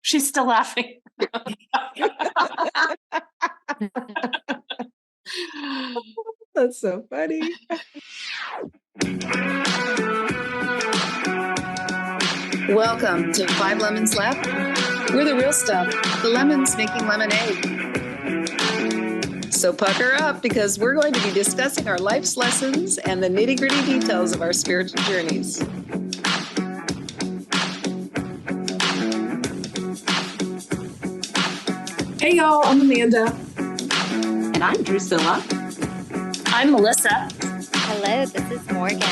She's still laughing. That's so funny. Welcome to 5 Lemons Left. We're the real stuff, the lemons making lemonade. So pucker up, because we're going to be discussing our life's lessons and the nitty-gritty details of our spiritual journeys. Hey y'all, I'm Amanda. And I'm Drusilla. I'm Melissa. Hello, this is Morgan.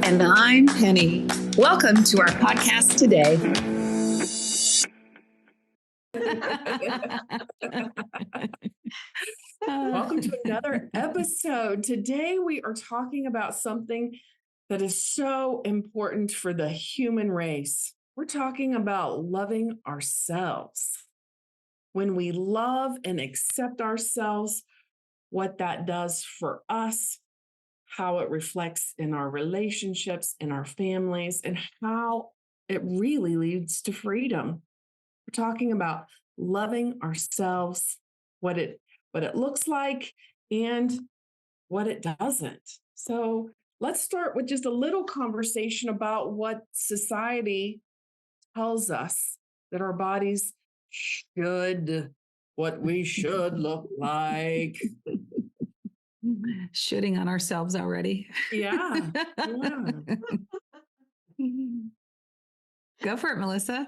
And I'm Penny. Welcome to our podcast today. Welcome to another episode. Today we are talking about something that is so important for the human race. We're talking about loving ourselves. When we love and accept ourselves, what that does for us, how it reflects in our relationships, in our families, and how it really leads to freedom. We're talking about loving ourselves, what it looks like, and what it doesn't. So let's start with just a little conversation about what society tells us that our bodies should, what we should look like. Shooting on ourselves already. Yeah. Go for it, Melissa.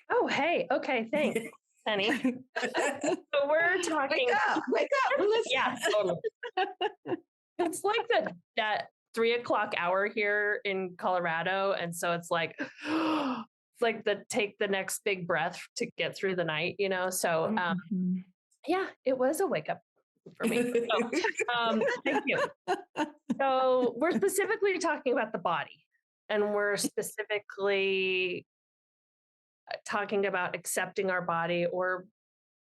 Oh, hey. Okay, thanks, Penny. So we're talking. Wake up, Melissa. Yeah, totally. It's like that 3:00 hour here in Colorado, and so it's like it's like take the next big breath to get through the night, you know. So yeah, it was a wake up for me. So, thank you. So we're specifically talking about the body, and we're specifically talking about accepting our body, or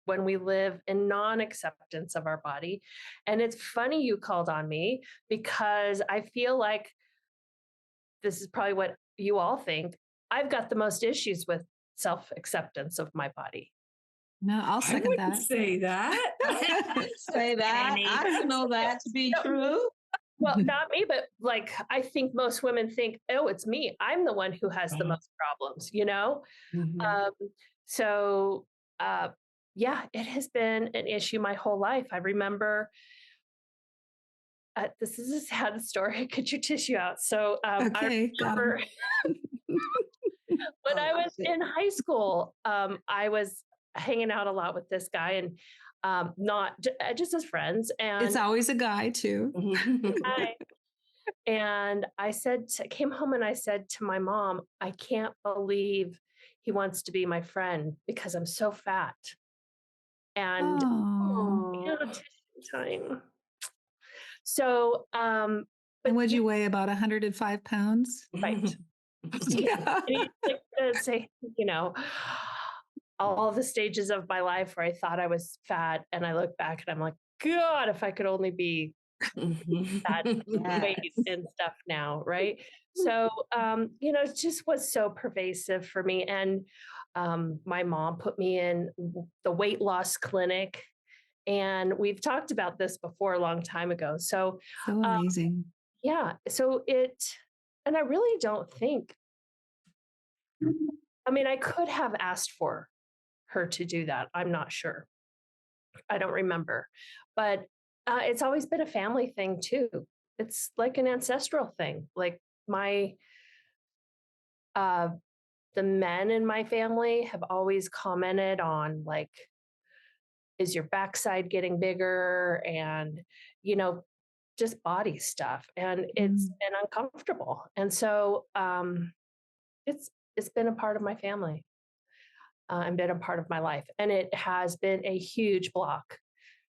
when we live in non-acceptance of our body. And it's funny you called on me, because I feel like this is probably what you all think. I've got the most issues with self-acceptance of my body. No, I'll second that. Say that. Say that. I know that to be true. Well, not me, but like, I think most women think, oh, it's me. I'm the one who has the most problems, you know? So, yeah, it has been an issue my whole life. I remember, this is a sad story. Get your tissue out. So, Okay, I remember when I was in high school, I was hanging out a lot with this guy, and not just as friends. And it's always a guy too. And I came home and I said to my mom, I can't believe he wants to be my friend because I'm so fat. And time. So, and would you weigh about 105 pounds? Right. Yeah. Say, you know, all the stages of my life where I thought I was fat, and I look back and I'm like, God, if I could only be that weight and stuff now, right? So, you know, it just was so pervasive for me. And my mom put me in the weight loss clinic. And we've talked about this before a long time ago. So amazing. Yeah. So and I really don't think, I mean, I could have asked for her to do that. I'm not sure. I don't remember. But it's always been a family thing too. It's like an ancestral thing. Like the men in my family have always commented on, like, is your backside getting bigger? And, you know, just body stuff. And it's been uncomfortable. And so it's been a part of my family and been a part of my life. And it has been a huge block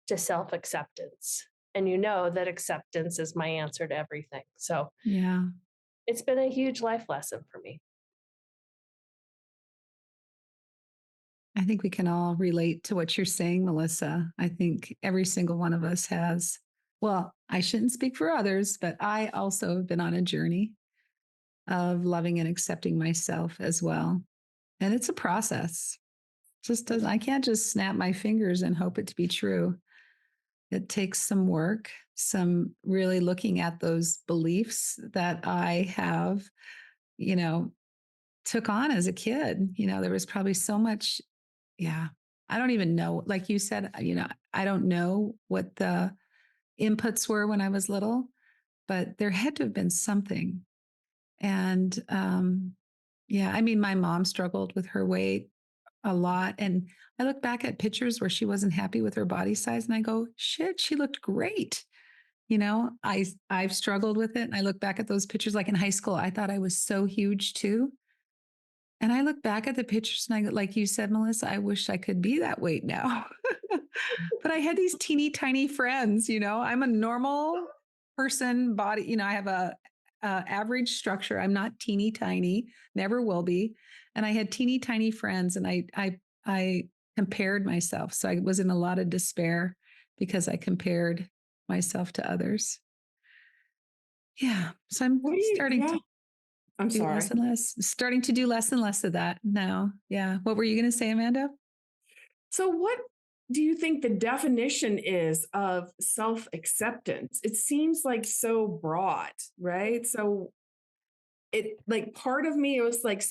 to self-acceptance. And you know that acceptance is my answer to everything. So yeah, it's been a huge life lesson for me. I think we can all relate to what you're saying, Melissa. I think every single one of us has. Well, I shouldn't speak for others, but I also have been on a journey of loving and accepting myself as well. And it's a process. Just doesn't, I can't just snap my fingers and hope it to be true. It takes some work, some really looking at those beliefs that I have, you know, took on as a kid. There was probably so much. Yeah. I don't even know. Like you said, I don't know what the inputs were when I was little, but there had to have been something. And yeah, I mean, my mom struggled with her weight a lot. And I look back at pictures where she wasn't happy with her body size and I go, shit, she looked great. I've struggled with it. And I look back at those pictures like in high school, I thought I was so huge too. And I look back at the pictures and I, like you said, Melissa, I wish I could be that weight now. But I had these teeny tiny friends, I'm a normal person body, I have a average structure. I'm not teeny tiny, never will be. And I had teeny tiny friends and I compared myself. So I was in a lot of despair because I compared myself to others. Yeah. So I'm starting to I'm do sorry. less and less, starting to do less and less of that now. Yeah. What were you going to say, Amanda? So what do you think the definition is of self-acceptance? It seems like so broad, right? So it like part of me, it was like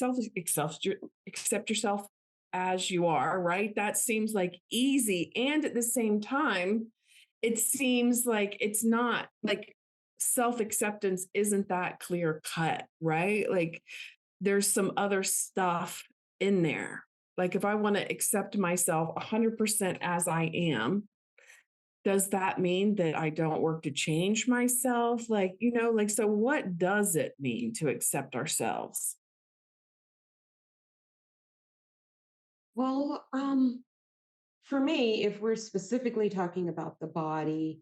accept yourself as you are, right? That seems like easy. And at the same time, it seems like it's not like self-acceptance isn't that clear cut, right? Like there's some other stuff in there. Like if I want to accept myself 100% as I am, does that mean that I don't work to change myself? So what does it mean to accept ourselves? Well, for me, if we're specifically talking about the body,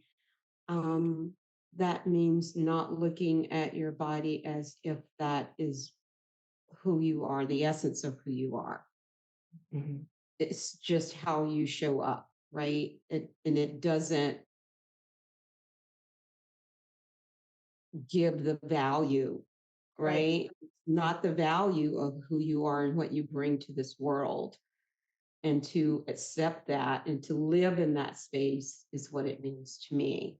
um, that means not looking at your body as if that is who you are, the essence of who you are. Mhm. It's just how you show up, right? And it doesn't give the value, right? Not the value of who you are and what you bring to this world. And to accept that and to live in that space is what it means to me.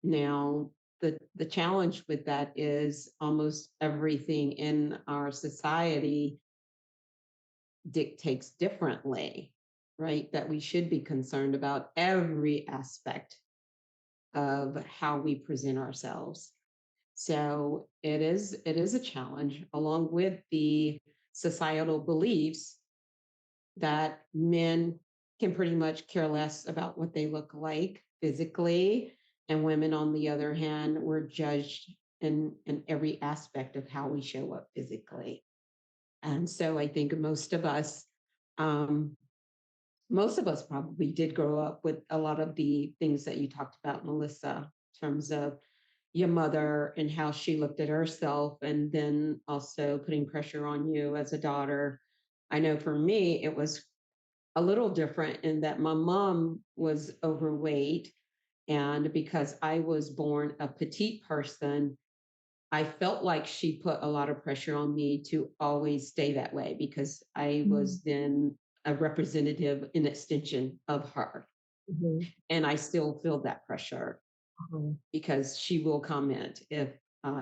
Now, the challenge with that is almost everything in our society dictates differently, right? That we should be concerned about every aspect of how we present ourselves. So it is a challenge, along with the societal beliefs that men can pretty much care less about what they look like physically, and women, on the other hand, we're judged in every aspect of how we show up physically. And so I think um, most of us probably did grow up with a lot of the things that you talked about, Melissa, in terms of your mother and how she looked at herself, and then also putting pressure on you as a daughter. I know for me, it was a little different in that my mom was overweight. And because I was born a petite person, I felt like she put a lot of pressure on me to always stay that way because I was then a representative, an extension of her. Mhm. And I still feel that pressure because she will comment if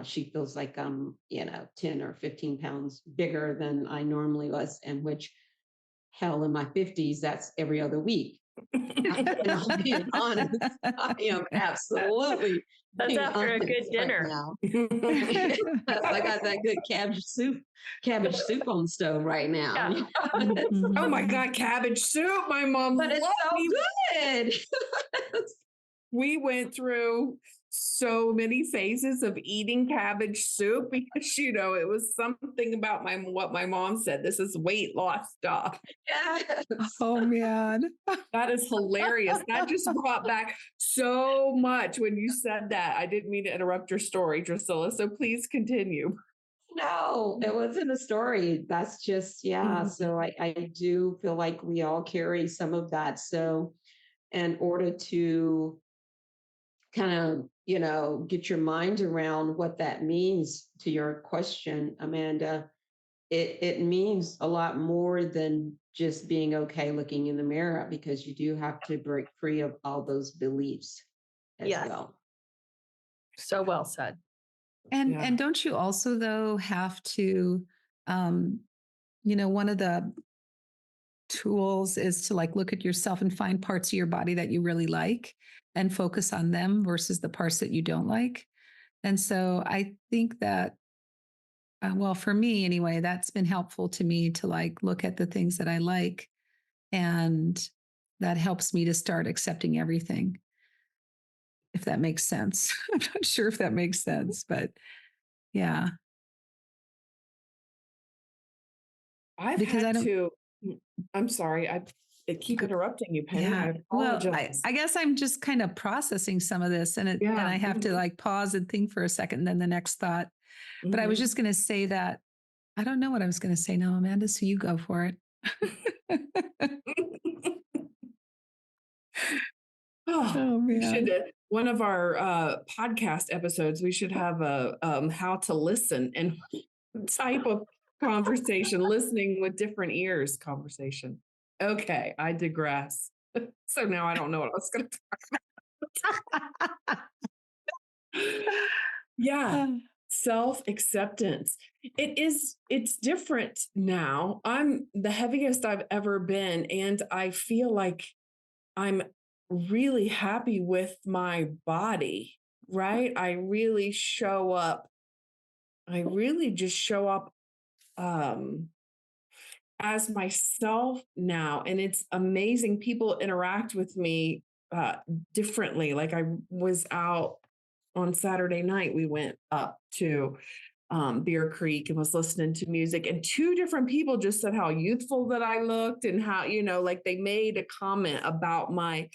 she feels like I'm, 10 or 15 pounds bigger than I normally was, and which, hell, in my 50s, that's every other week. And I'll be honest, I am absolutely That's being after a honest good dinner. right now. I got that good cabbage soup on the stove right now. Yeah. Oh my God, cabbage soup. My mom But it's loved so me. good. We went through so many phases of eating cabbage soup because it was something about what my mom said. This is weight loss stuff. Yes. Oh, man. That is hilarious. That just brought back so much when you said that. I didn't mean to interrupt your story, Drusilla. So please continue. No, it wasn't a story. That's just, yeah. Mhm. So I do feel like we all carry some of that. So in order to kind of, get your mind around what that means to your question, Amanda, it means a lot more than just being okay looking in the mirror, because you do have to break free of all those beliefs as Yes. well. So well said. And don't you also though have to, one of the tools is to like look at yourself and find parts of your body that you really like and focus on them versus the parts that you don't like. And so I think that, well, for me anyway, that's been helpful to me to like look at the things that I like, and that helps me to start accepting everything. If that makes sense. I'm not sure if that makes sense, but yeah. Because I'm sorry, I keep interrupting you, Penny. I apologize. Well, I guess I'm just kind of processing some of this, and I have to like pause and think for a second, and then the next thought. But I was just going to say that I don't know what I was going to say now, Amanda. So you go for it. Oh man! One of our podcast episodes, we should have a how to listen and type of conversation, listening with different ears conversation. Okay, I digress. So now I don't know what I was going to talk about. Yeah. Self-acceptance. It's different now. I'm the heaviest I've ever been, and I feel like I'm really happy with my body, right? I really just show up as myself now, and it's amazing. People interact with me differently. Like I was out on Saturday night, we went up to Bear Creek and was listening to music, and two different people just said how youthful that I looked, and how, like they made a comment about my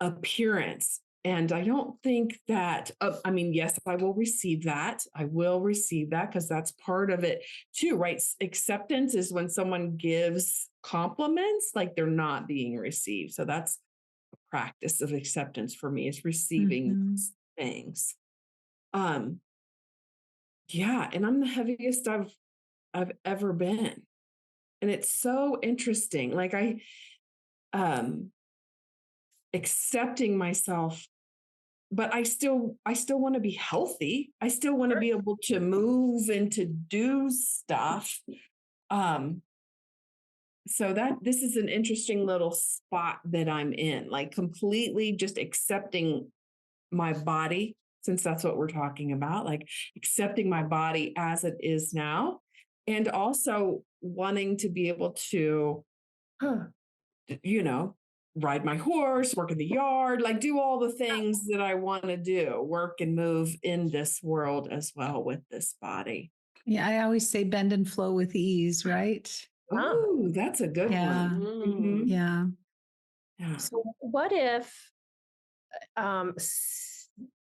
appearance. And I don't think that, yes, I will receive that. I will receive that because that's part of it too, right? Acceptance is when someone gives compliments like they're not being received. So that's a practice of acceptance for me, is receiving things. Yeah, and I'm the heaviest I've ever been. And it's so interesting. Like accepting myself, but I still want to be healthy. I still want to be able to move and to do stuff. So this is an interesting little spot that I'm in, like completely just accepting my body, since that's what we're talking about, like accepting my body as it is now, and also wanting to be able to, ride my horse, work in the yard, like do all the things that I want to do, work and move in this world as well with this body. Yeah, I always say bend and flow with ease, right? Oh, that's a good one. Mm-hmm. Yeah. So what if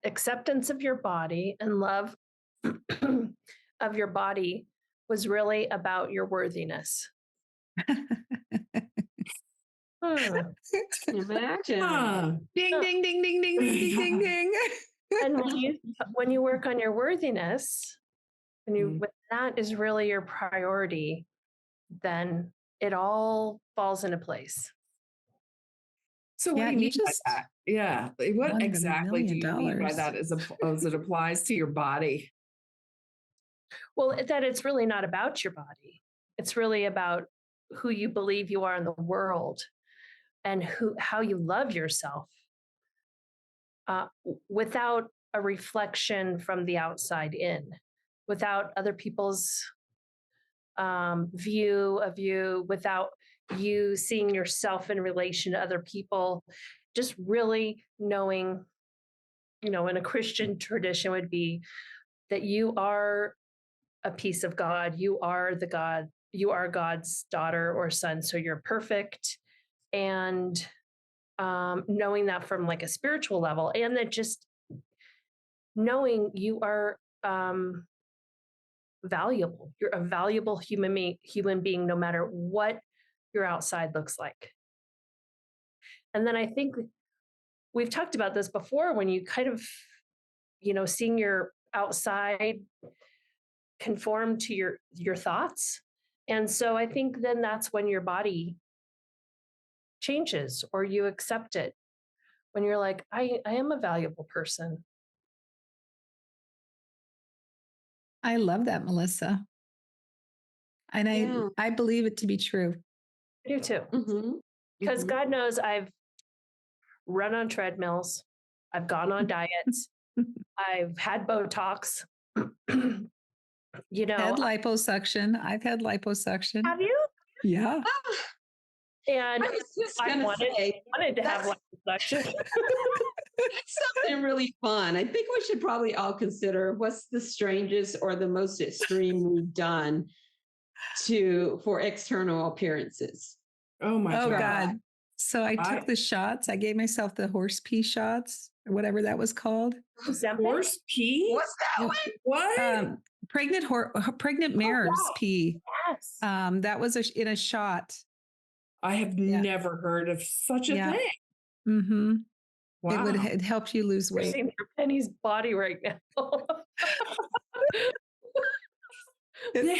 acceptance of your body and love of your body was really about your worthiness? Imagine. Ding, ding, ding, ding, ding, ding, ding, ding, ding. And when you work on your worthiness, when that is really your priority, then it all falls into place. So what do you mean by that? Yeah. What exactly do you mean by that as it applies to your body? Well, that it's really not about your body. It's really about who you believe you are in the world, and how you love yourself, without a reflection from the outside in, without other people's view of you, without you seeing yourself in relation to other people, just really knowing, in a Christian tradition would be that you are a piece of God. You are God's daughter or son. So you're perfect. And knowing that from like a spiritual level, and that just knowing you are valuable. You're a valuable human being, no matter what your outside looks like. And then I think we've talked about this before, when you kind of, seeing your outside conform to your thoughts, And so I think then that's when your body changes or you accept it. When you're like, I am a valuable person. I love that, Melissa. And Yeah. I believe it to be true. I do too. Because God knows I've run on treadmills. I've gone on diets. I've had Botox. You know, Had liposuction. I've had liposuction. have you? Yeah. And I was just I gonna say, wanted to have that's- liposuction. That's something really fun. I think we should probably all consider what's the strangest or the most extreme we've done for external appearances. Oh my Oh God. God. So I took the shots. I gave myself the horse pee shots or whatever that was called. Horse pee? What's that one? What? Pregnant mare's wow. pee. Yes. That was in a shot. I have never heard of such a thing. Mm-hmm. Wow. It helped you lose You're weight. seeing through Penny's body right now.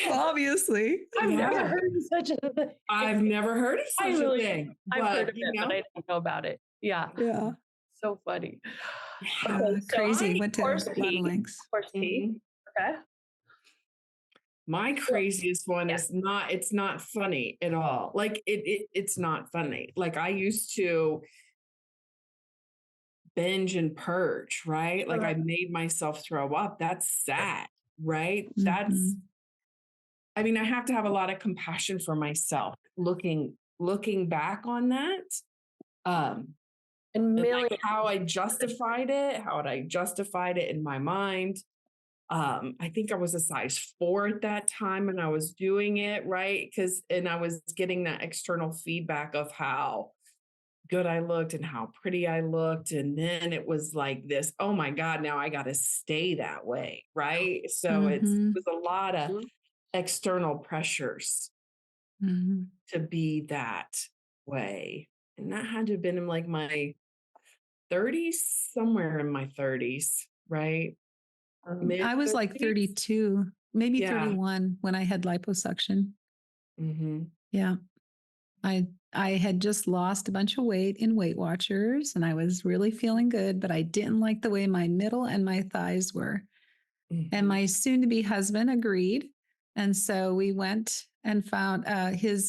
Obviously. I've never heard of such a thing. I've never heard of such a thing. I've heard But, of it, but I don't know about it. Yeah. Yeah. So funny. yeah. Okay, so Crazy. Went to a horse lot pee. of lengths. Horse pee. Okay. My craziest one is it's not funny at all. Like it's not funny. Like I used to binge and purge, right? Like I made myself throw up. That's sad, right? I mean, I have to have a lot of compassion for myself looking back on that. And like how I justified it in my mind. I think I was a size 4 at that time and I was doing it, right? And I was getting that external feedback of how good I looked and how pretty I looked. And then it was like this, oh my God, now I got to stay that way, right? So it was a lot of external pressures to be that way. And that had to have been in like my 30s, somewhere in my 30s, right? I was like 32, maybe 31 when I had liposuction. Yeah. I had just lost a bunch of weight in Weight Watchers and I was really feeling good, but I didn't like the way my middle and my thighs were. And my soon to be husband agreed. And so we went and found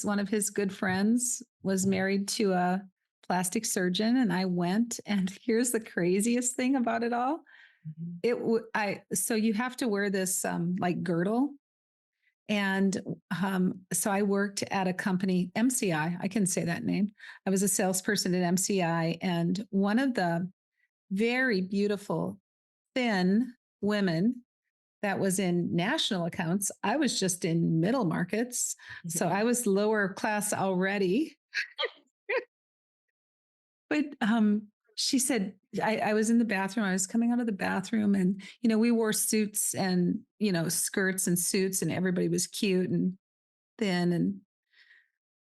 one of his good friends was married to a plastic surgeon. And I went, and here's the craziest thing about it all. So you have to wear this like girdle. And so I worked at a company, MCI. I can say that name. I was a salesperson at MCI. And one of the very beautiful, thin women that was in national accounts, I was just in middle markets. So I was lower class already. But she said, I was in the bathroom. I was coming out of the bathroom and, we wore suits and, skirts and suits and everybody was cute and thin.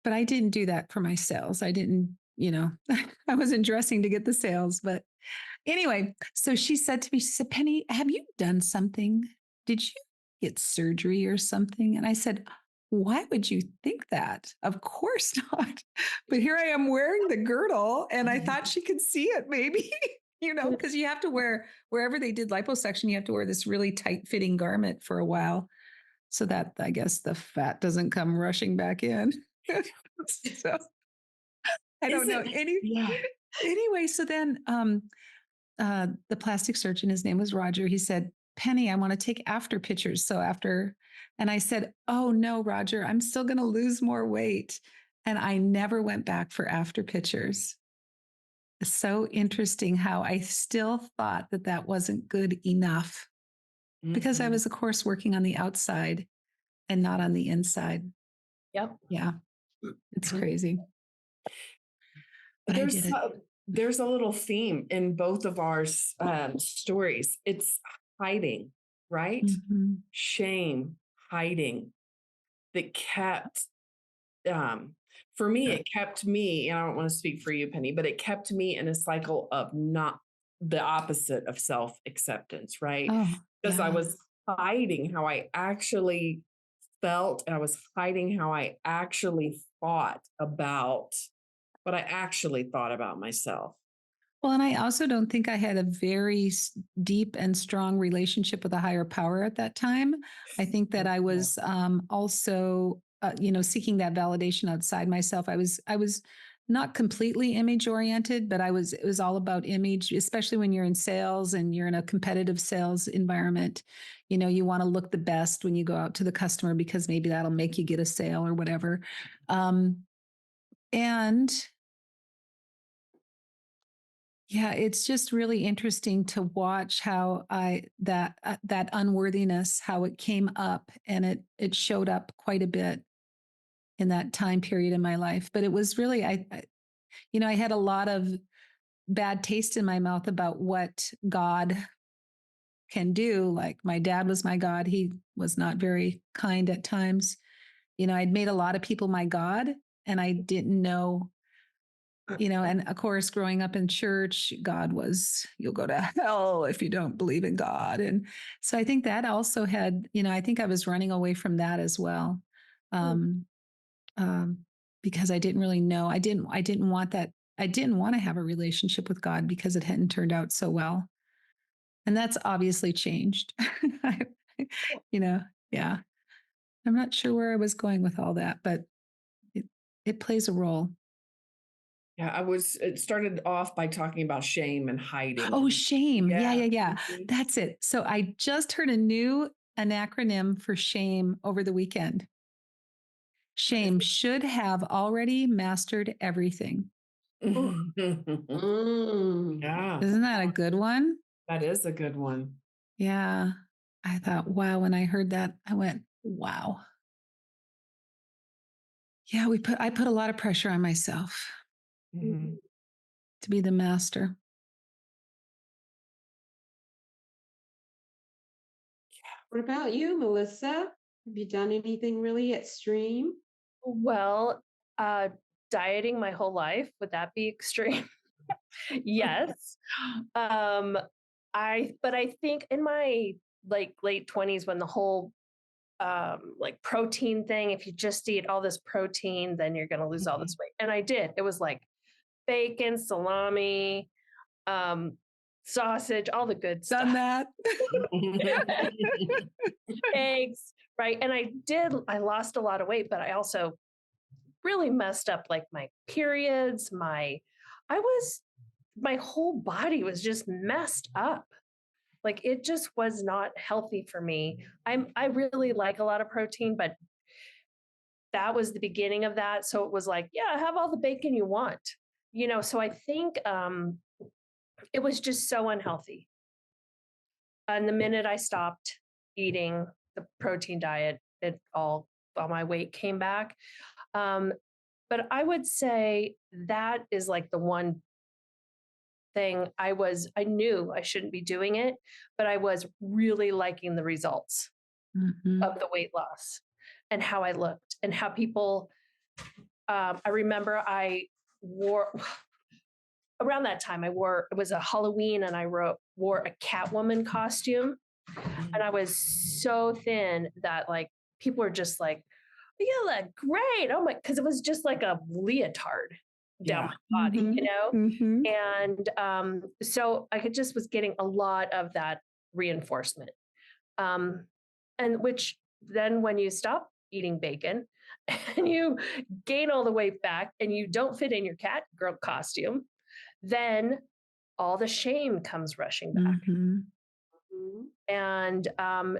But I didn't do that for my sales. I didn't, I wasn't dressing to get the sales. But anyway, so she said to me, she said, Penny, have you done something? Did you get surgery or something? And I said, why would you think that? Of course not. But here I am wearing the girdle and I thought she could see it maybe, because you have to wear, wherever they did liposuction, you have to wear this really tight fitting garment for a while so that I guess the fat doesn't come rushing back in. So I don't know. Anyway, so then the plastic surgeon, his name was Roger, he said, Penny, I want to take after pictures. And I said, oh no, Roger, I'm still going to lose more weight. And I never went back for after pictures. It's so interesting how I still thought that wasn't good enough because I was, of course, working on the outside and not on the inside. Yep. Yeah. It's crazy. But there's a little theme in both of our stories. It's hiding, right? Shame, hiding that kept, for me, it kept me, and I don't want to speak for you, Penny, but it kept me in a cycle of not the opposite of self-acceptance, right? Because I was hiding how I actually felt, and I was hiding how I actually thought about what I actually thought about myself. Well, and I also don't think I had a very deep and strong relationship with a higher power at that time. I think that I was also, seeking that validation outside myself. I was not completely image oriented, but it was all about image, especially when you're in sales and you're in a competitive sales environment. You want to look the best when you go out to the customer because maybe that'll make you get a sale or whatever. And yeah, it's just really interesting to watch how that unworthiness, how it came up, and it showed up quite a bit in that time period in my life. But it was really I had a lot of bad taste in my mouth about what God can do. Like my dad was my God. He was not very kind at times. I'd made a lot of people my God, and I didn't know. And of course, growing up in church, God was, you'll go to hell if you don't believe in God. And so I think that also had, I think I was running away from that as well. Um, because I didn't really know. I didn't want that. I didn't want to have a relationship with God because it hadn't turned out so well. And that's obviously changed. Yeah. I'm not sure where I was going with all that, but it plays a role. Yeah, it started off by talking about shame and hiding. Oh, shame. Yeah. Mhm. That's it. So I just heard an acronym for shame over the weekend. Shame should have already mastered everything. Mm. Yeah, Isn't that a good one? that is a good one. Yeah. I thought, wow. When I heard that, I went, wow. Yeah, I put a lot of pressure on myself Mhm. to be the master. What about you, Melissa? Have you done anything really extreme? Well, dieting my whole life, would that be extreme? Yes. Um, but I think in my like late 20s when the whole like protein thing, if you just eat all this protein, then you're gonna lose all this weight. And I did. It was like bacon, salami, um, sausage, all the good Done stuff. that. Eggs, right? And I lost a lot of weight, but I also really messed up like my periods, my whole body was just messed up. Like it just was not healthy for me. I really like a lot of protein, but that was the beginning of that. So it was like, yeah, have all the bacon you want. So I think it was just so unhealthy. And the minute I stopped eating the protein diet, all my weight came back. Um, but I would say that is like the one thing I knew I shouldn't be doing it, but I was really liking the results Mhm. of the weight loss and how I looked and how people, I remember I wore, around that time, it was a Halloween and I wore a Catwoman costume. And I was so thin that like people were just like, you look great. Oh my, because it was just like a leotard down Yeah. my body, Mhm. And so I just was getting a lot of that reinforcement. Um, and which then when you stop eating bacon and you gain all the weight back and you don't fit in your cat girl costume, then all the shame comes rushing back. Mhm. Mhm. And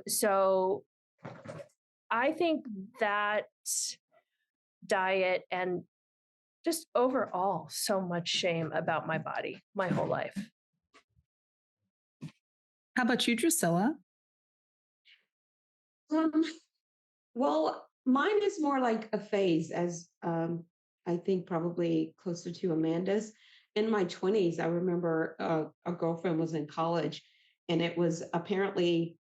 so I think that diet and just overall so much shame about my body my whole life. How about you, Drusilla? Um, well, mine is more like a phase, as I think probably closer to Amanda's. In my 20s, I remember a girlfriend was in college, and it was apparently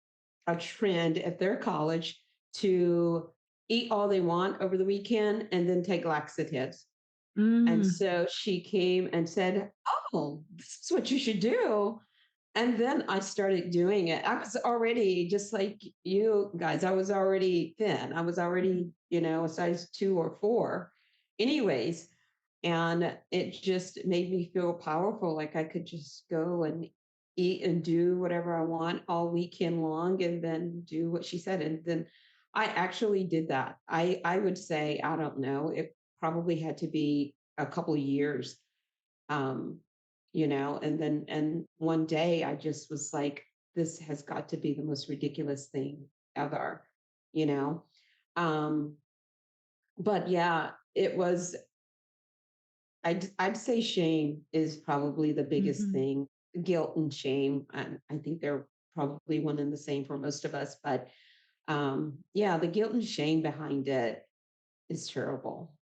a trend at their college to eat all they want over the weekend and then take laxatives. And Mm. so she came and said, "Oh, this is what you should do." And then I started doing it. I was already just like you guys, I was already thin. I was already, a size 2 or 4 anyways. And it just made me feel powerful. Like I could just go and eat and do whatever I want all weekend long and then do what she said. And then I actually did that. I would say, I don't know, it probably had to be a couple of years. Um, and one day I just was like, this has got to be the most ridiculous thing ever, you know. Um, but yeah, it was I'd say shame is probably the biggest Mhm. thing. Guilt and shame. And I think they're probably one and the same for most of us. But yeah, the guilt and shame behind it is terrible.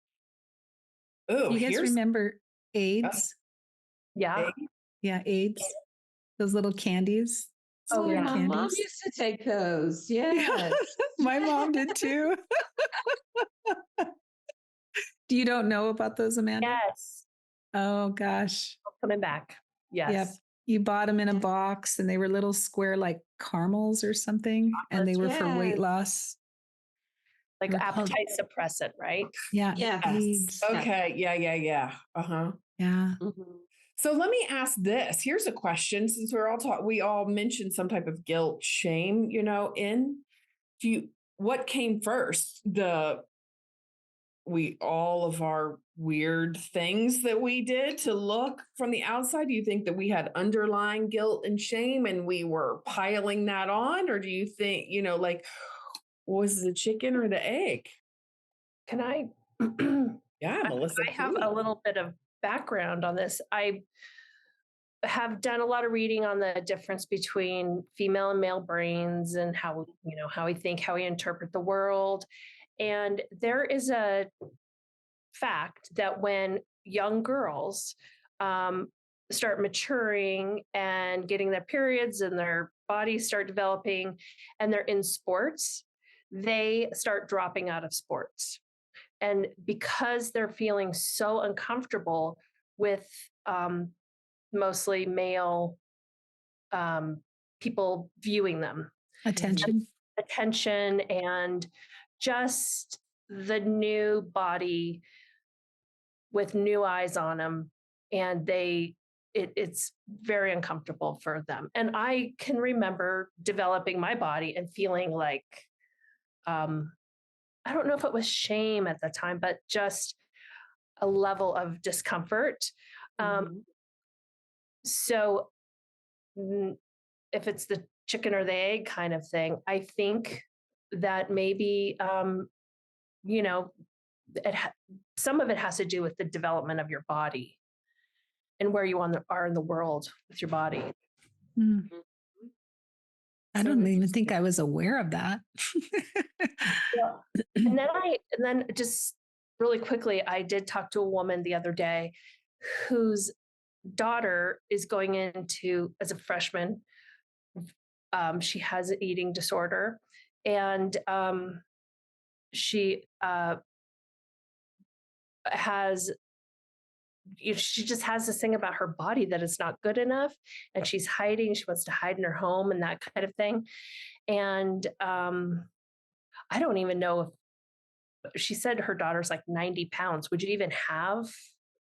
Oh, You guys here's remember AIDS? Yeah. a Yeah, AIDS. Those little candies. Oh, Oh, Little yeah. my mom candies. used to take those. Yeah, Yes. my mom did too. You don't know about those, Amanda? Yes. Oh gosh. Coming back. Yep. Yes. You bought them in a box and they were little square like caramels or something. And they were for weight Yes. loss. Like They were called, appetite suppressant, right? yeah, Yes. AIDS. Yeah. okay. Yeah. Uh-huh. Yeah. Mhm. So let me ask this. Here's a question since we all mentioned some type of guilt, shame, what came first? All of our weird things that we did to look from the outside. Do you think that we had underlying guilt and shame and we were piling that on? Or do you think, like, was the chicken or the egg? Can I? Yeah, Melissa, I have please. a little bit of background on this. I have done a lot of reading on the difference between female and male brains and how we think, how we interpret the world. And there is a fact that when young girls start maturing and getting their periods and their bodies start developing and they're in sports, they start dropping out of sports. And because they're feeling so uncomfortable with mostly male people viewing them, Attention. attention, and just the new body with new eyes on them, and it's very uncomfortable for them. And I can remember developing my body and feeling like um, I don't know if it was shame at the time, but just a level of discomfort. Um, Mhm. so if it's the chicken or the egg kind of thing, I think that maybe you know some of it has to do with the development of your body and where you are in the world with your body. Mm. Mhm. I So don't even interesting. think I was aware of that. Well, and then just really quickly, I did talk to a woman the other day whose daughter is going into as a freshman. She has an eating disorder, and she has she just has this thing about her body that is not good enough, and she's hiding. She wants to hide in her home and that kind of thing. And I don't even know if she said her daughter's like 90 pounds. Would you even have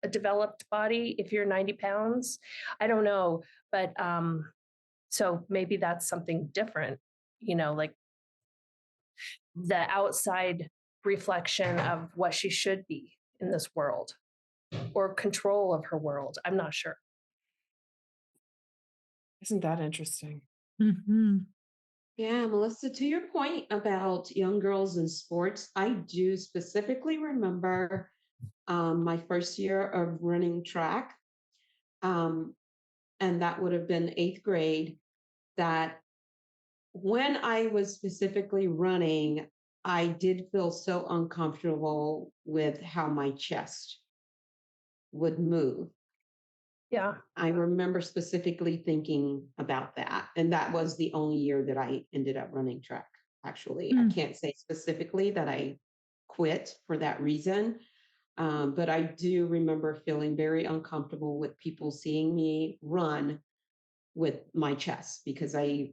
a developed body if you're 90 pounds? I don't know, but so maybe that's something different, like the outside reflection of what she should be in this world or control of her world. I'm not sure. Isn't that interesting? Hmm. Yeah, Melissa, to your point about young girls in sports, I do specifically remember my first year of running track. Um, and that would have been eighth grade. That when I was specifically running, I did feel so uncomfortable with how my chest would move. Yeah. I remember specifically thinking about that. And that was the only year that I ended up running track, actually. I can't say specifically that I quit for that reason. But I do remember feeling very uncomfortable with people seeing me run with my chest because I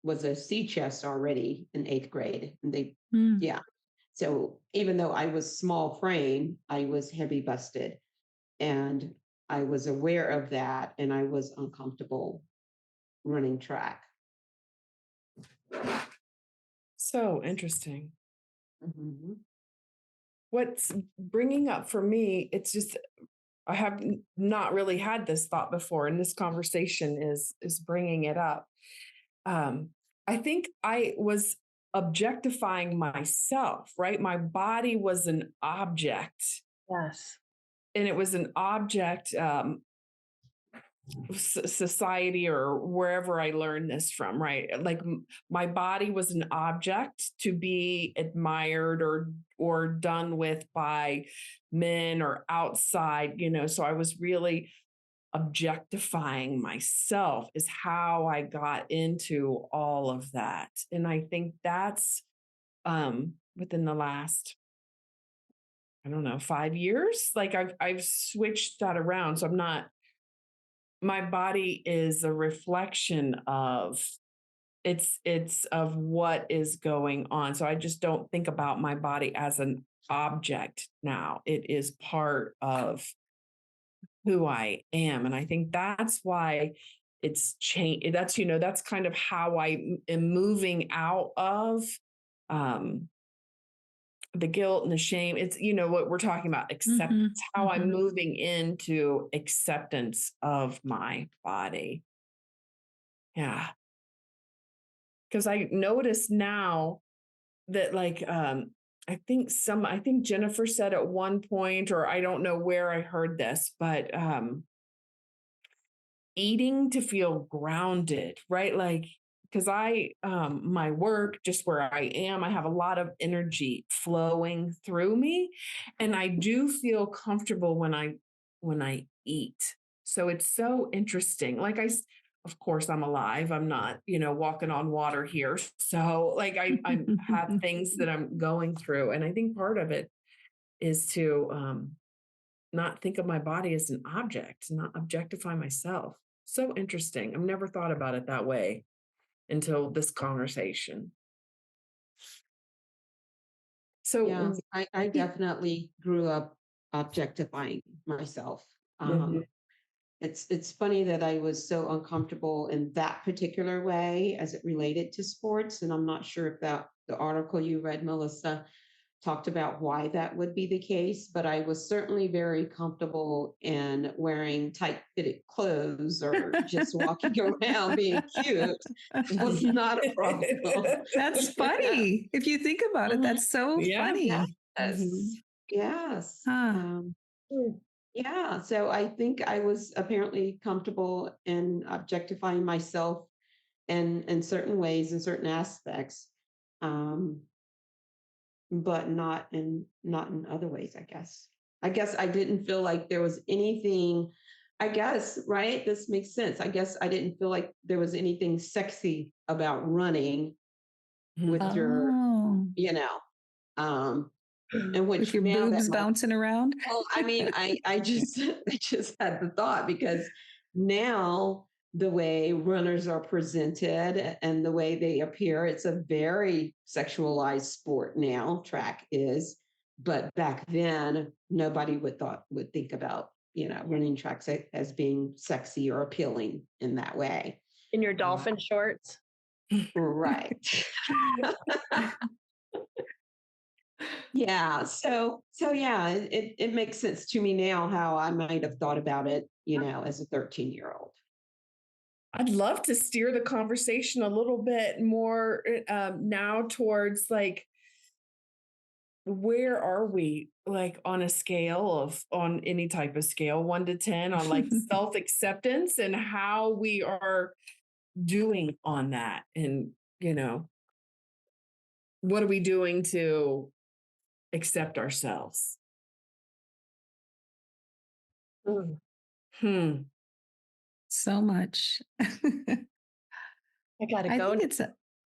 was a C chest already in 8th grade. And yeah. So even though I was small frame, I was heavy busted. And I was aware of that, and I was uncomfortable running track. So interesting. Mm-hmm. What's bringing up for me, it's just, I have not really had this thought before, and this conversation is bringing it up. I think I was objectifying myself, right? My body was an object, Yes. and it was an object, society or wherever I learned this from, right? Like my body was an object to be admired or done with by men or outside, so I was really objectifying myself is how I got into all of that. And I think that's within the last, I don't know, 5 years, like I've switched that around. So my body is a reflection of it's of what is going on. So I just don't think about my body as an object now. It is part of who I am. And I think that's why it's changed. That's kind of how I am moving out of the guilt and the shame. It's, what we're talking about, acceptance, how I'm moving into acceptance of my body. Yeah. Because I notice now that I think Jennifer said at one point, or I don't know where I heard this, but eating to feel grounded, right? Like, because my work, just where I am, I have a lot of energy flowing through me, and I do feel comfortable when I eat. So it's so interesting. Of course, I'm alive. I'm not, walking on water here. So I have things that I'm going through, and I think part of it is to not think of my body as an object, not objectify myself. So interesting. I've never thought about it that way until this conversation. So Yes, I definitely grew up objectifying myself. It's funny that I was so uncomfortable in that particular way as it related to sports. And I'm not sure if the article you read, Melissa, talked about why that would be the case, but I was certainly very comfortable in wearing tight fitted clothes or just walking around being cute. It was not a problem. That's funny. If you think about it, that's so funny. Yes. Yes. Huh. Yeah. So I think I was apparently comfortable in objectifying myself in certain ways, in certain aspects. But not in other ways, I guess. I guess I didn't feel like there was anything, I guess, right? This makes sense. I guess I didn't feel like there was anything sexy about running with your, and which with your now boobs that bouncing around. well, I mean, I just I just had the thought because now the way runners are presented and the way they appear, it's a very sexualized sport now, track is. But back then, nobody would think about, running tracks as being sexy or appealing in that way. In your dolphin shorts. Right. Yeah. So yeah, it makes sense to me now how I might have thought about it, as a 13-year-old. I'd love to steer the conversation a little bit more now towards where are we on a scale on any type of scale, 1 to 10 on self-acceptance and how we are doing on that. And, what are we doing to accept ourselves? So much. I gotta I go. think it's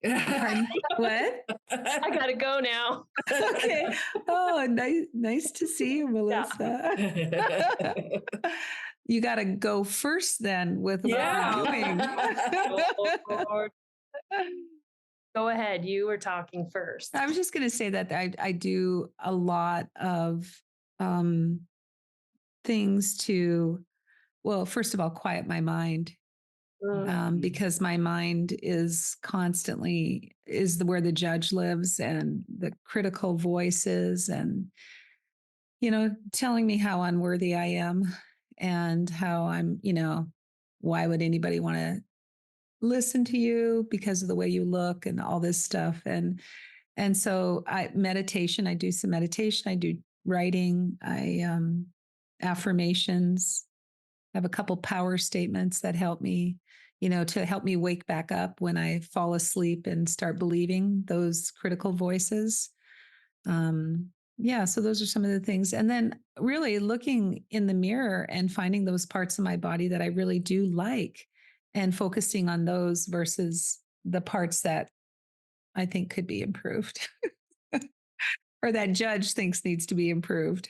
Pardon? What? I gotta go now. Okay. Oh, nice to see you, Yeah. Melissa. You got to go first then with what Yeah. we're doing. Oh, Lord. Go ahead. You were talking first. I was just going to say that I do a lot of um, things to, well, first of all, quiet my mind. Because my mind is constantly where the judge lives and the critical voices and telling me how unworthy I am and how I'm, why would anybody want to listen to you because of the way you look and all this stuff. And so I do some meditation, I do writing, I affirmations, I have a couple power statements that help me, to help me wake back up when I fall asleep and start believing those critical voices. Yeah, so those are some of the things. And then really looking in the mirror and finding those parts of my body that I really do like and focusing on those versus the parts that I think could be improved or that judge thinks needs to be improved.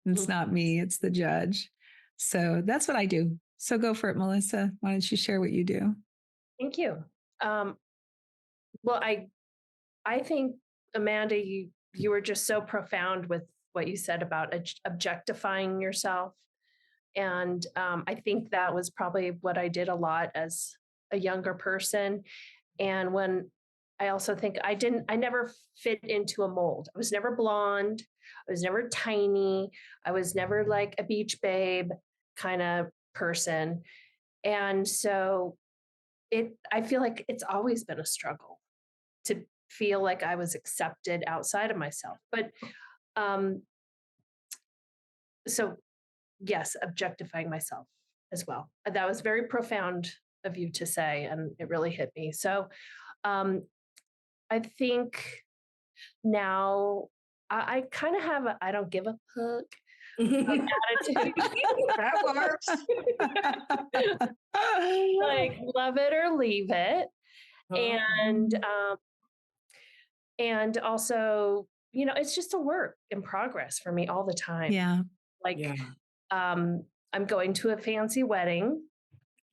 It's not me, it's the judge. So that's what I do. So go for it, Melissa. Why don't you share what you do? Thank you. Well, I think, Amanda, you were just so profound with what you said about objectifying yourself. And I think that was probably what I did a lot as a younger person. And when I also think I never fit into a mold. I was never blonde. I was never tiny. I was never like a beach babe kind of person. And so I feel like it's always been a struggle to feel like I was accepted outside of myself. But so yes, objectifying myself as well. That was very profound of you to say, and it really hit me. So I think now I kind of have I don't give a fuck attitude. That works. Like love it or leave it. And also, it's just a work in progress for me all the time. Yeah. Like Yeah. I'm going to a fancy wedding.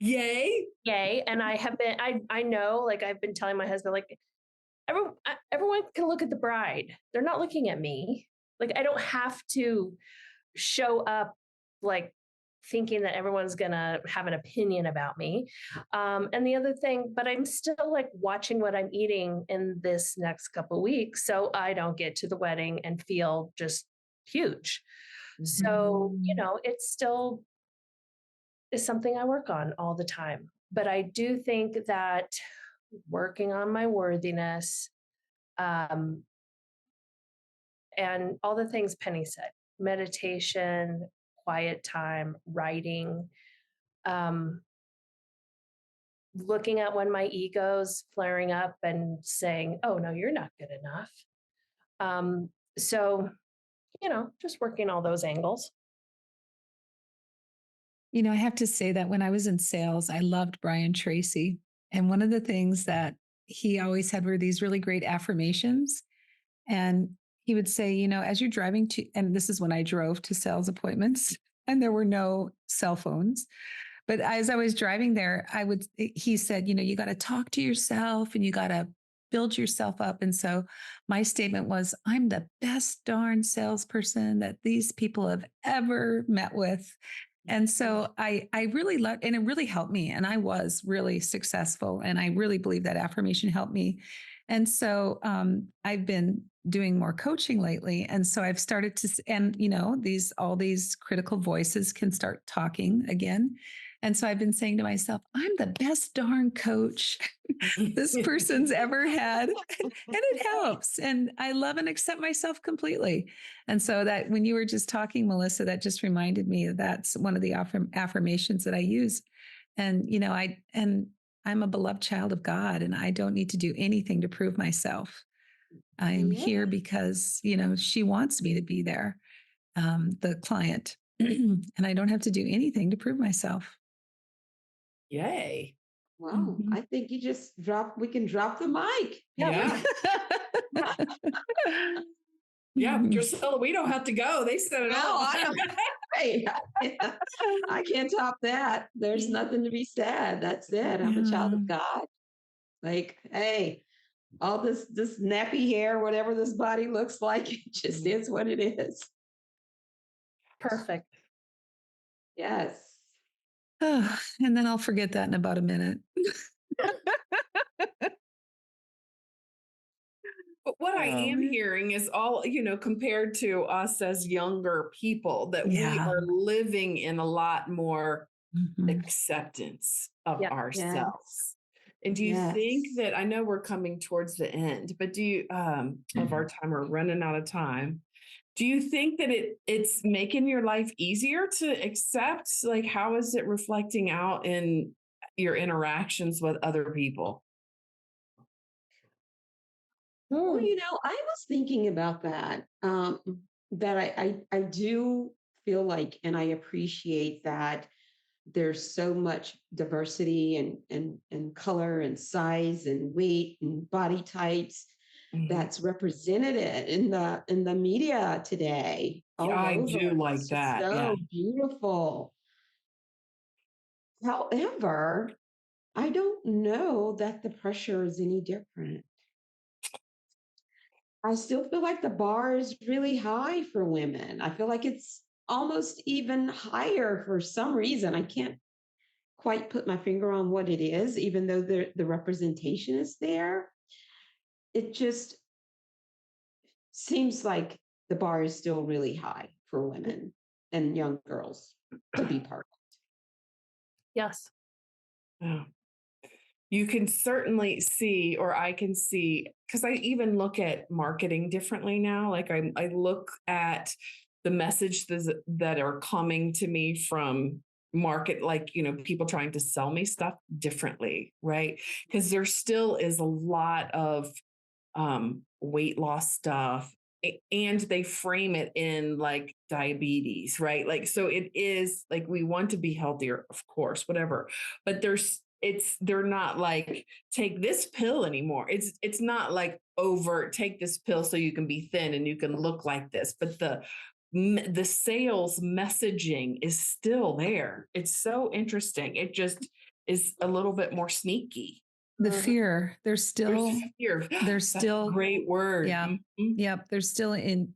Yay. Yay. And I know, like I've been telling my husband, like everyone can look at the bride. They're not looking at me. Like I don't have to show up like thinking that everyone's gonna have an opinion about me. And the other thing, but I'm still like watching what I'm eating in this next couple of weeks, so I don't get to the wedding and feel just huge. So it still is something I work on all the time. But I do think that working on my worthiness, and all the things Penny said, meditation, quiet time, writing, looking at when my ego's flaring up and saying, oh, no, you're not good enough. So, just working all those angles. I have to say that when I was in sales, I loved Brian Tracy. And one of the things that he always had were these really great affirmations. And he would say, as you're driving to, and this is when I drove to sales appointments and there were no cell phones. But as I was driving there, he said, you got to talk to yourself and you got to build yourself up. And so my statement was, I'm the best darn salesperson that these people have ever met with. And so I really loved, and it really helped me. And I was really successful. And I really believe that affirmation helped me. And so I've been doing more coaching lately. And so I've started to, and all these critical voices can start talking again. And so I've been saying to myself, I'm the best darn coach this person's ever had. And it helps. And I love and accept myself completely. And so that when you were just talking, Melissa, that just reminded me that's one of the affirmations that I use. And, I'm a beloved child of God and I don't need to do anything to prove myself. I'm here because, she wants me to be there, the client, and I don't have to do anything to prove myself. Yay. Wow. I think we can drop the mic. Yeah. Yeah, Drusilla, we don't have to go. They said it No, all. I don't. Hey, I can't top that. There's nothing to be said. That's it. I'm a child of God. Like, hey, all this nappy hair, whatever this body looks like, it just is what it is. Perfect. Yes. Oh, and then I'll forget that in about a minute. But what I am hearing is all, compared to us as younger people, that we are living in a lot more acceptance of ourselves. And do you think that, I know we're coming towards the end, but do you, of our time, we're running out of time. Do you think that it's making your life easier to accept? Like, how is it reflecting out in your interactions with other people? Well, I was thinking about that. That I do feel like, and I appreciate that there's so much diversity and color and size and weight and body types that's represented in the media today. All I over. do like It's just that. so beautiful. However, I don't know that the pressure is any different. I still feel like the bar is really high for women. I feel like it's almost even higher for some reason. I can't quite put my finger on what it is, even though the representation is there. It just seems like the bar is still really high for women and young girls to be part of. Yes. Yeah. You can certainly see, or I can see, because I even look at marketing differently now. Like I look at the messages that are coming to me from market, like, people trying to sell me stuff differently, right? Because there still is a lot of weight loss stuff, and they frame it in like diabetes, right? Like, so it is like, we want to be healthier, of course, whatever, but they're not like, take this pill anymore. It's not like overt, take this pill so you can be thin and you can look like this, but the sales messaging is still there. It's so interesting. It just is a little bit more sneaky. The fear, there's fear. There's still a great word. Yeah. Yep. There's still in,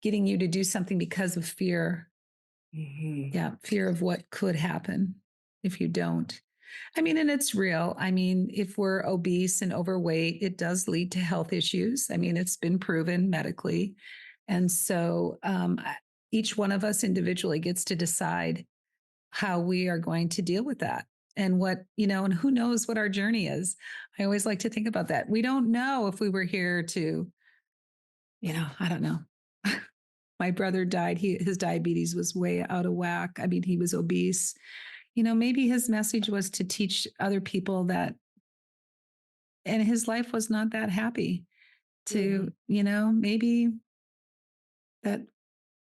getting you to do something because of fear. Yeah. Fear of what could happen if you don't. I mean, and it's real. I mean, if we're obese and overweight, it does lead to health issues. I mean, it's been proven medically. And so each one of us individually gets to decide how we are going to deal with that and what, and who knows what our journey is. I always like to think about that. We don't know if we were here to, I don't know. My brother died. His diabetes was way out of whack. I mean, he was obese. Maybe his message was to teach other people that, and his life was not that happy to, maybe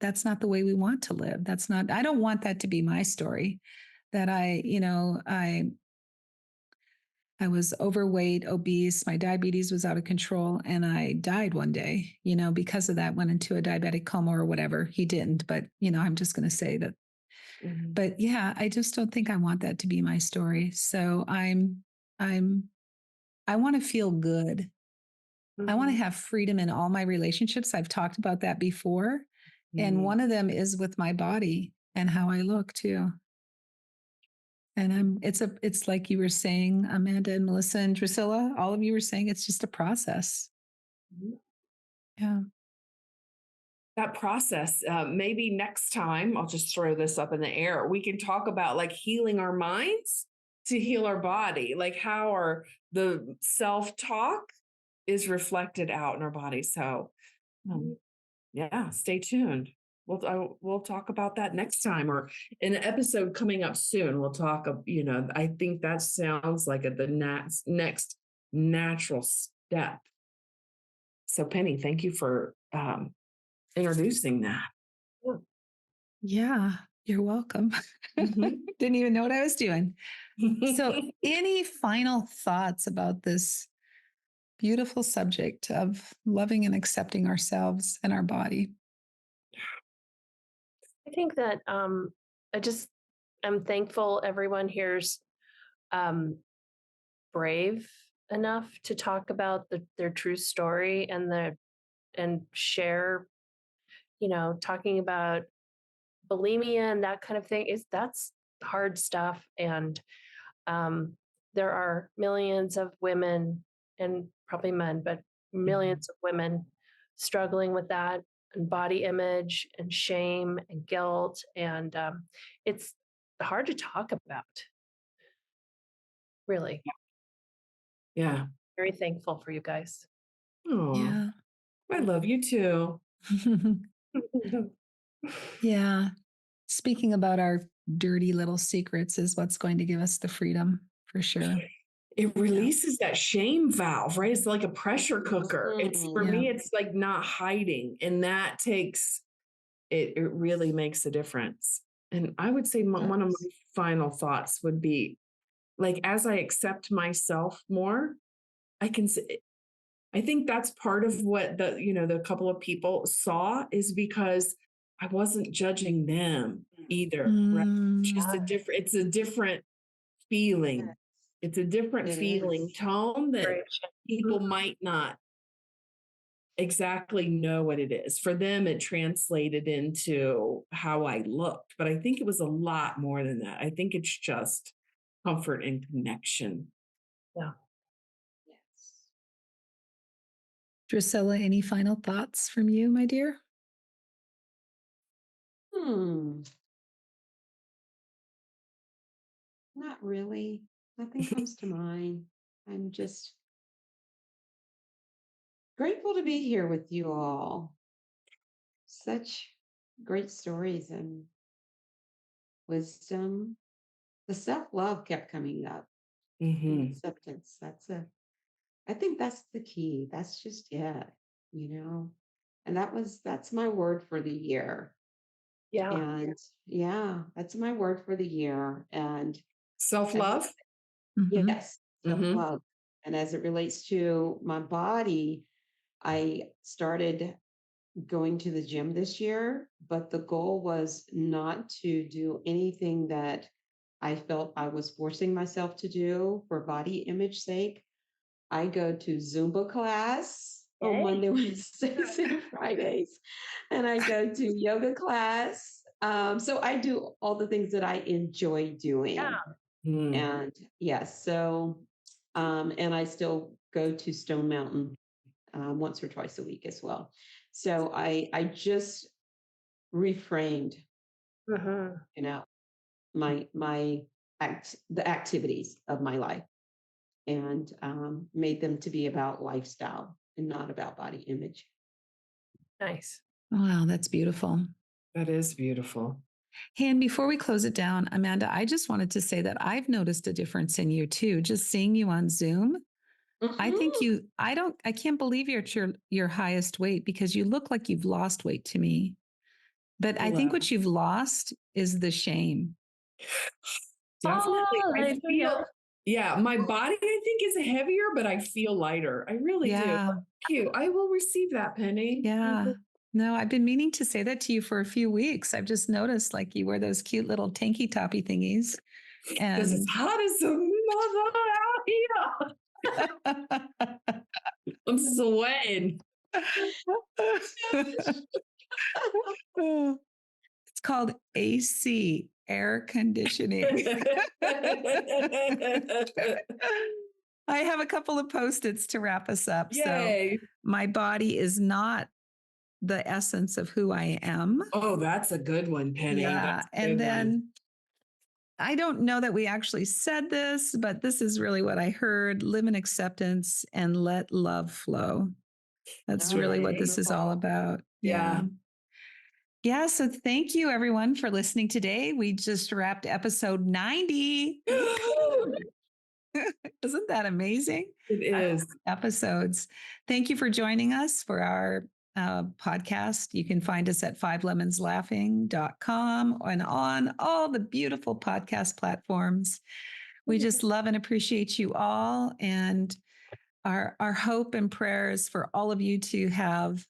that's not the way we want to live. I don't want that to be my story, that I was overweight, obese, my diabetes was out of control, and I died one day, because of that, went into a diabetic coma or whatever. He didn't, but, I'm just going to say that. But yeah, I just don't think I want that to be my story. So I want to feel good. I want to have freedom in all my relationships. I've talked about that before. And one of them is with my body and how I look too. And it's like you were saying, Amanda and Melissa and Drusilla, all of you were saying, it's just a process. Yeah. That process, maybe next time, I'll just throw this up in the air. We can talk about like healing our minds to heal our body, like how the self-talk is reflected out in our body. So yeah, stay tuned. We'll talk about that next time, or in an episode coming up soon. We'll talk. I think that sounds like the next natural step. So, Penny, thank you for introducing that. Yeah. You're welcome. Mhm. Didn't even know what I was doing. So, any final thoughts about this beautiful subject of loving and accepting ourselves and our body? I think that I'm thankful everyone here's um, brave enough to talk about their true story and share, talking about bulimia and that kind of thing that's hard stuff. And there are millions of women and probably men, but millions of women struggling with that and body image and shame and guilt. And it's hard to talk about, really. Yeah. Very thankful for you guys. Oh, Yeah. I love you too. Yeah. Speaking about our dirty little secrets is what's going to give us the freedom for sure. It releases that shame valve, right? It's like a pressure cooker. It's for Yeah. me, it's like not hiding. And that takes it really makes a difference. And I would say one of my final thoughts would be like, as I accept myself more, I can say, I think that's part of what the couple of people saw is because I wasn't judging them either, right? It's a different feeling. It's a different It feeling is. tone that Great. people might not exactly know what it is. For them, it translated into how I looked, but I think it was a lot more than that. I think it's just comfort and connection. Yeah. Yes. Drusilla, any final thoughts from you, my dear? Not really. Nothing comes to mind. I'm just grateful to be here with you all. Such great stories and wisdom. The self-love kept coming up. And acceptance. I think that's the key. That's just it, And that's my word for the year. Yeah. And that's my word for the year. And Self-love? Mhm. yes, self-love. And as it relates to my body, I started going to the gym this year, but the goal was not to do anything that I felt I was forcing myself to do for body image sake. I go to Zumba class on Yay. Monday, Wednesdays, and Fridays, and I go to yoga class. So I do all the things that I enjoy doing. Yeah. And yes, so and I still go to Stone Mountain once or twice a week as well. So I just reframed, Mhm. the activities of my life and made them to be about lifestyle and not about body image. Nice. Wow, that's beautiful. That is beautiful. Hey, and before we close it down, Amanda, I just wanted to say that I've noticed a difference in you too. Just seeing you on Zoom, I think I can't believe you're at your highest weight because you look like you've lost weight to me. But I think what you've lost is the shame. Definitely. I Hallelujah. feel, my body, I think, is heavier, but I feel lighter. I really do. Yeah. Thank you. I will receive that, Penny. Yeah. No, I've been meaning to say that to you for a few weeks. I've just noticed like you wear those cute little tanky toppy thingies. Because it's hot as a mother out here. I'm sweating. It's called AC, air conditioning. I have a couple of Post-its to wrap us up. Yay. So my body is not the essence of who I am. Oh, that's a good one, Penny. Yeah. And then I don't know that we actually said this, but this is really what I heard. Live in acceptance and let love flow. That's really what this is all about. Yeah. Yeah. So thank you everyone for listening today. We just wrapped episode 90. Isn't that amazing? It is. Episodes. Thank you for joining us for our podcast. You can find us at fivelemonslaughing.com and on all the beautiful podcast platforms. We just love and appreciate you all. And our hope and prayer is for all of you to have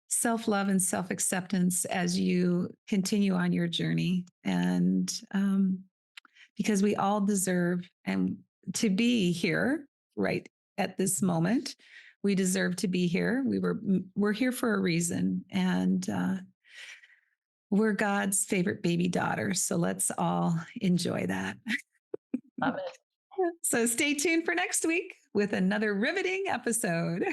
self-love and self-acceptance as you continue on your journey. And because we all deserve and to be here right at this moment. We deserve to be here. We're here for a reason. And we're God's favorite baby daughter. So let's all enjoy that. Love it. So stay tuned for next week with another riveting episode.